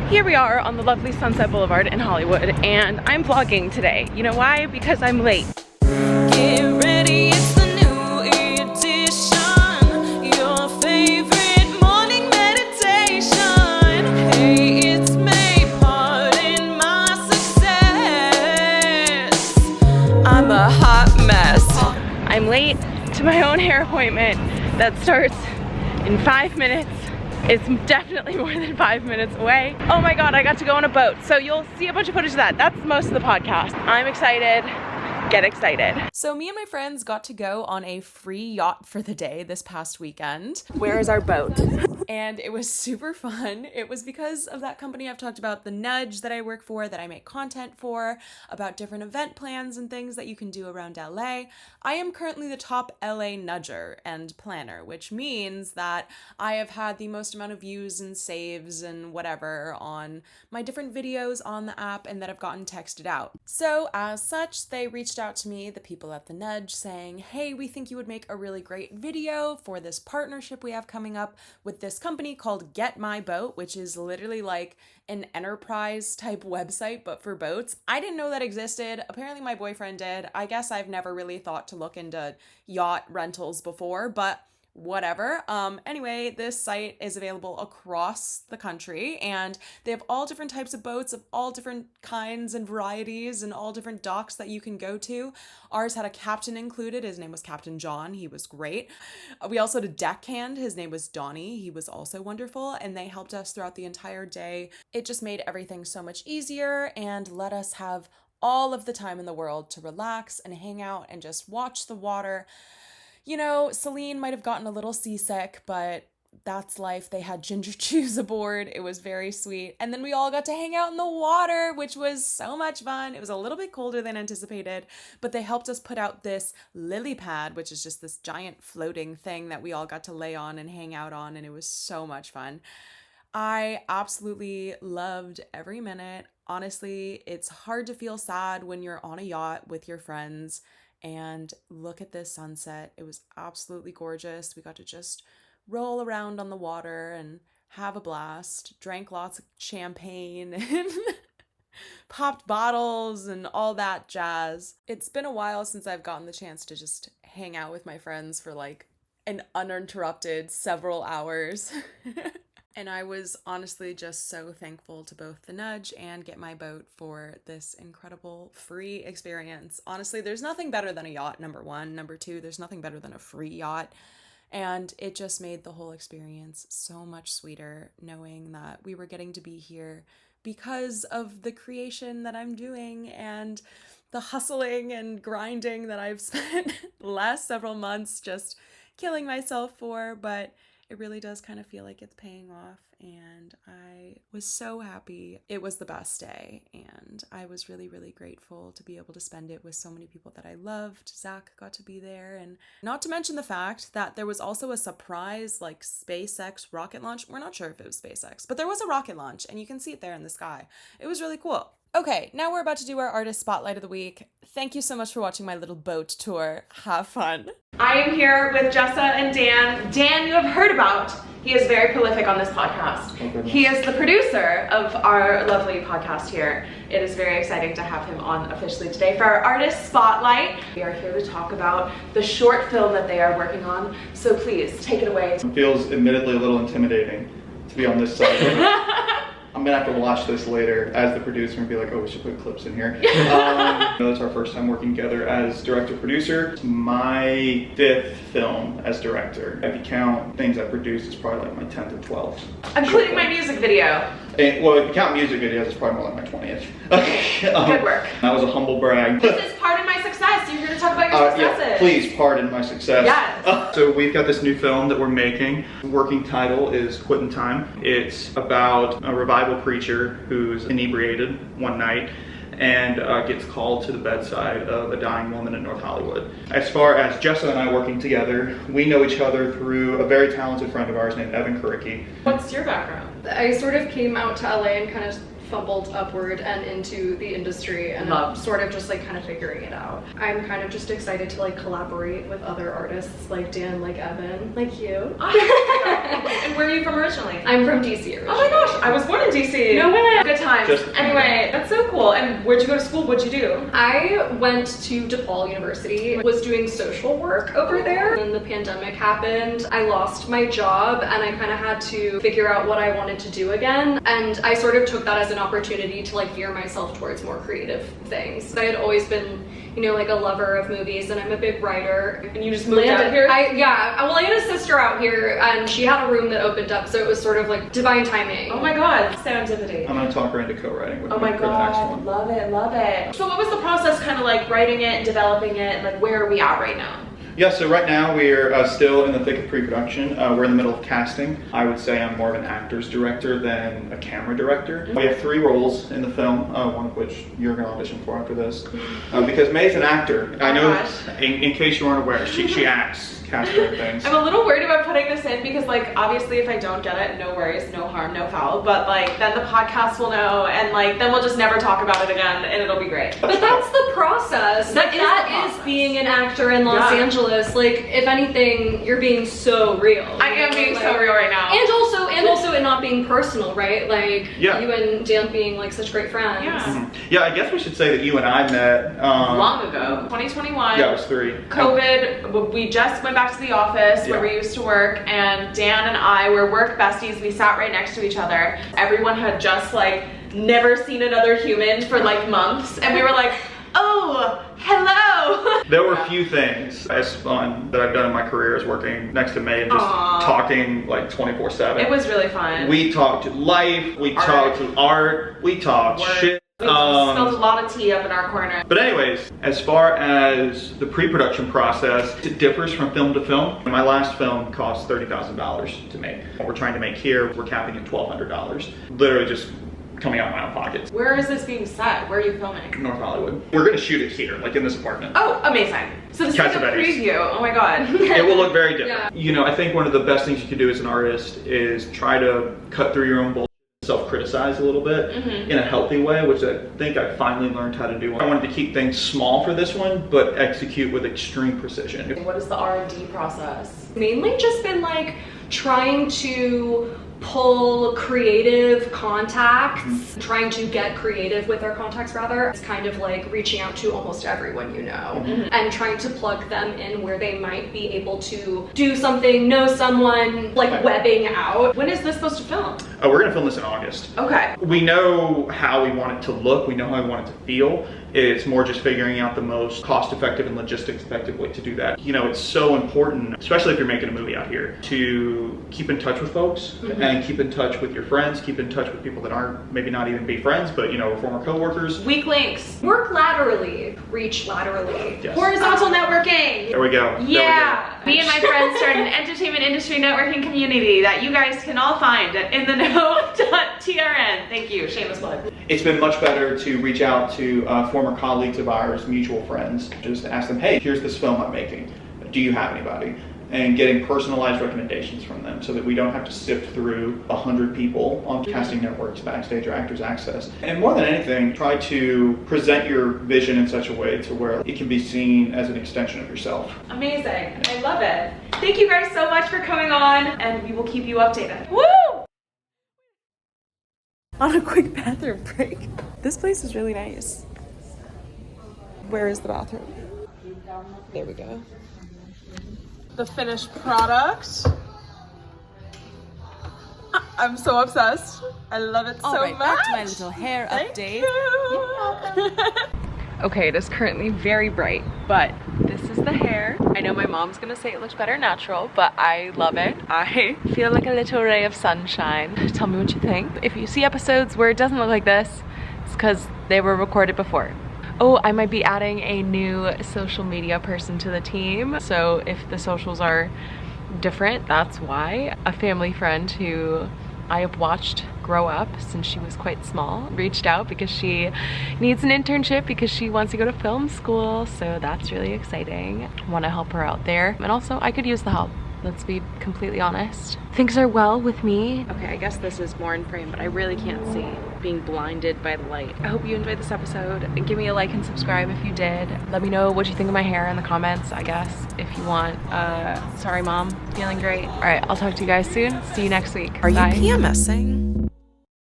Here we are on the lovely Sunset Boulevard in Hollywood, and I'm vlogging today. You know why? Because I'm late. Get ready, it's the new edition, your favorite morning meditation. Hey, it's me, part in my success. I'm a hot mess. I'm late to my own hair appointment that starts in 5 minutes. It's definitely more than 5 minutes away. Oh my God, I got to go on a boat. So you'll see a bunch of footage of that. That's most of the podcast. I'm excited. Get excited. So me and my friends got to go on a free yacht for the day this past weekend. Where is our boat? And it was super fun. It was because of that company I've talked about, the Nudge, that I work for, that I make content for, about different event plans and things that you can do around LA. I am currently the top LA nudger and planner, which means that I have had the most amount of views and saves and whatever on my different videos on the app and that have gotten texted out. So as such, they reached out to me, the people at the Nudge, saying, hey, we think you would make a really great video for this partnership we have coming up with this company called GetMyBoat, which is literally like an enterprise type website but for boats. I didn't know that existed. Apparently my boyfriend did. I guess I've never really thought to look into yacht rentals before, but whatever. Anyway, this site is available across the country and they have all different types of boats of all different kinds and varieties and all different docks that you can go to. Ours had a captain included. His name was Captain John. He was great. We also had a deckhand. His name was Donnie. He was also wonderful and they helped us throughout the entire day. It just made everything so much easier and let us have all of the time in the world to relax and hang out and just watch the water. You know, Celine might have gotten a little seasick, but that's life. They had ginger chews aboard. It was very sweet. And then we all got to hang out in the water, which was so much fun. It was a little bit colder than anticipated, but they helped us put out this lily pad, which is just this giant floating thing that we all got to lay on and hang out on, and it was so much fun. I absolutely loved every minute. Honestly, it's hard to feel sad when you're on a yacht with your friends and look at this sunset. It was absolutely gorgeous. We got to just roll around on the water and have a blast. Drank lots of champagne and popped bottles and all that jazz. It's been a while since I've gotten the chance to just hang out with my friends for like an uninterrupted several hours. And I was honestly just so thankful to both the Nudge and GetMyBoat for this incredible free experience. Honestly, there's nothing better than a yacht, number one. Number two, there's nothing better than a free yacht. And it just made the whole experience so much sweeter knowing that we were getting to be here because of the creation that I'm doing and the hustling and grinding that I've spent the last several months just killing myself for, but it really does kind of feel like it's paying off, and I was so happy. It was the best day, and I was really, really grateful to be able to spend it with so many people that I loved. Zach got to be there, and not to mention the fact that there was also a surprise, like, SpaceX rocket launch. We're not sure if it was SpaceX, but there was a rocket launch, and you can see it there in the sky. It was really cool. Okay, now we're about to do our artist spotlight of the week. Thank you so much for watching my little boat tour. Have fun. I am here with Jessa and Dan. Dan, you have heard about. He is very prolific on this podcast. Okay. He is the producer of our lovely podcast here. It is very exciting to have him on officially today for our artist spotlight. We are here to talk about the short film that they are working on. So please take it away. It feels admittedly a little intimidating to be on this side. I'm gonna have to watch this later as the producer and be like, oh, we should put clips in here. It's our first time working together as director-producer. It's my 5th film as director. If you count things I produced, it's probably like my 10th or 12th. Including my music video. Well, if you count music videos, it's probably more like my 20th. Good work. That was a humble brag. This is part of my success. You're here to talk about your successes. Yeah, please pardon my success. Yes. So we've got this new film that we're making. The working title is Quittin Time. It's about a revival preacher who's inebriated one night and gets called to the bedside of a dying woman in North Hollywood. As far as Jessa and I working together, we know each other through a very talented friend of ours named Evan Kuricki. What's your background? I sort of came out to LA and kind of fumbled upward and into the industry and sort of just like kind of figuring it out. I'm kind of just excited to like collaborate with other artists like Dan, like Evan, like you. And where are you from originally? I'm from DC originally. Oh my gosh, I was born in DC. No way. Good times. Anyway, that's so cool. And where'd you go to school? What'd you do? I went to DePaul University, was doing social work over there. And then the pandemic happened. I lost my job and I kind of had to figure out what I wanted to do again. And I sort of took that as an opportunity to like veer myself towards more creative things. I had always been, you know, like a lover of movies, and I'm a big writer. And you just moved out here? Well, I had a sister out here and she had a room that opened up, so it was sort of like divine timing. Oh my god, serendipity. I'm gonna talk her into co-writing with Oh me my for the next god, one. love it, love it. So what was the process kind of like writing it and developing it? Like where are we at right now? Yeah, so right now we're still in the thick of pre-production. We're in the middle of casting. I would say I'm more of an actor's director than a camera director. We have 3 roles in the film, one of which you're going to audition for after this. Because May's an actor. I know, in case you aren't aware, she acts. Casper things. I'm a little worried about putting this in because like obviously if I don't get it, no worries, no harm, no foul, but like then the podcast will know and like then we'll just never talk about it again and it'll be great. But that's the process. That is being an actor in Los Angeles. Like if anything, you're being so real. I am being so real right now. And also it not being personal, right? Like you and Dan being like such great friends. Yeah, I guess we should say that you and I met long ago, 2021. Yeah, it was 3. COVID, we just went back to the office where we used to work, and Dan and I were work besties. We sat right next to each other. Everyone had just like never seen another human for like months, and we were like, oh, hello. There were a few things as fun that I've done in my career as working next to May and just talking like 24/7. It was really fun. We talked life, we talked art, we talked shit. We spilled a lot of tea up in our corner. But anyways, as far as the pre-production process, it differs from film to film. My last film cost $30,000 to make. What we're trying to make here, we're capping at $1,200. Literally just coming out of my own pocket. Where is this being set? Where are you filming? North Hollywood. We're gonna shoot it here, like in this apartment. Oh, amazing. So this is like a preview. Oh my god. It will look very different. You know, I think one of the best things you can do as an artist is try to cut through your own bullshit, self-criticize a little bit in a healthy way, which I think I finally learned how to do. I wanted to keep things small for this one, but execute with extreme precision. What is the R&D process? Mainly just been like trying to pull creative contacts, trying to get creative with our contacts rather. It's kind of like reaching out to almost everyone you know and trying to plug them in where they might be able to do something, know someone, like webbing out. When is this supposed to film? We're gonna film this in August. Okay. We know how we want it to look, we know how we want it to feel. It's more just figuring out the most cost-effective and logistics-effective way to do that. You know, it's so important, especially if you're making a movie out here, to keep in touch with folks and keep in touch with your friends, keep in touch with people that aren't, maybe not even be friends, but you know, former coworkers. Weak links. Work laterally, reach laterally. Yes. Horizontal networking. There we go. Yeah. Me and my friends started an entertainment industry networking community that you guys can all find at intheknow.trn. Thank you. Shameless plug. It's been much better to reach out to former colleagues of ours, mutual friends, just to ask them, hey, here's this film I'm making. Do you have anybody? And getting personalized recommendations from them so that we don't have to sift through 100 people on casting networks, Backstage, or Actors Access. And more than anything, try to present your vision in such a way to where it can be seen as an extension of yourself. Amazing. I love it. Thank you guys so much for coming on, and we will keep you updated. Woo! On a quick bathroom break. This place is really nice. Where is the bathroom? There we go. The finished product. I'm so obsessed. I love it so much. Back to my little hair update. Okay, it is currently very bright, but this is the hair. I know my mom's gonna say it looks better natural, but I love it. I feel like a little ray of sunshine. Tell me what you think. If you see episodes where it doesn't look like this, it's because they were recorded before. Oh, I might be adding a new social media person to the team. So if the socials are different, that's why. A family friend who I have watched grow up since she was quite small reached out because she needs an internship because she wants to go to film school. So that's really exciting. I want to help her out there. And also I could use the help. Let's be completely honest. Things are well with me. Okay, I guess this is more in frame, but I really can't see, being blinded by the light. I hope you enjoyed this episode. Give me a like and subscribe if you did. Let me know what you think of my hair in the comments, I guess, if you want. Sorry, Mom. Feeling great. All right, I'll talk to you guys soon. See you next week. Are Bye. you PMSing?